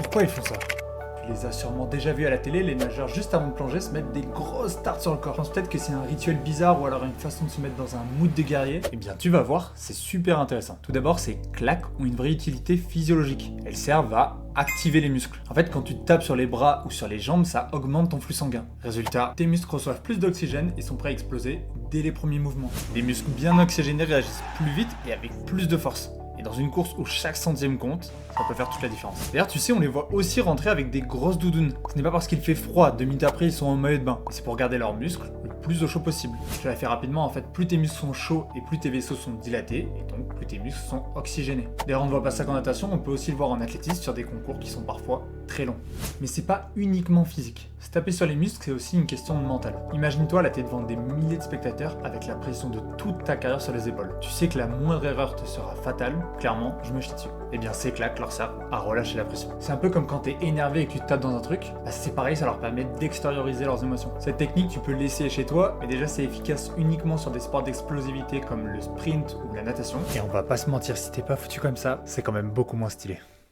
Pourquoi ils font ça? Tu les as sûrement déjà vus à la télé, les nageurs juste avant de plonger se mettent des grosses tartes sur le corps. Je pense peut-être que c'est un rituel bizarre ou alors une façon de se mettre dans un mood de guerrier. Eh bien tu vas voir, c'est super intéressant. Tout d'abord, ces claques ont une vraie utilité physiologique. Elles servent à activer les muscles. En fait, quand tu te tapes sur les bras ou sur les jambes, ça augmente ton flux sanguin. Résultat, tes muscles reçoivent plus d'oxygène et sont prêts à exploser dès les premiers mouvements. Les muscles bien oxygénés réagissent plus vite et avec plus de force. Et dans une course où chaque centième compte, ça peut faire toute la différence. D'ailleurs, tu sais, on les voit aussi rentrer avec des grosses doudounes. Ce n'est pas parce qu'il fait froid, 2 minutes après ils sont en maillot de bain. C'est pour garder leurs muscles le plus au chaud possible. Je l'ai fait rapidement, en fait, plus tes muscles sont chauds et plus tes vaisseaux sont dilatés, et donc plus tes muscles sont oxygénés. D'ailleurs, on ne voit pas ça qu'en natation, on peut aussi le voir en athlétisme sur des concours qui sont parfois très longs. Mais c'est pas uniquement physique. Se taper sur les muscles, c'est aussi une question de mental. Imagine-toi, là, t'es devant des milliers de spectateurs avec la pression de toute ta carrière sur les épaules. Tu sais que la moindre erreur te sera fatale, clairement, je me chie dessus. Eh bien, ces claques leur servent à relâcher la pression. C'est un peu comme quand t'es énervé et que tu te tapes dans un truc, bah c'est pareil, ça leur permet d'extérioriser leurs émotions. Cette technique, tu peux l'essayer chez toi, mais déjà c'est efficace uniquement sur des sports d'explosivité comme le sprint ou la natation. Et on va pas se mentir, si t'es pas foutu comme ça, c'est quand même beaucoup moins stylé.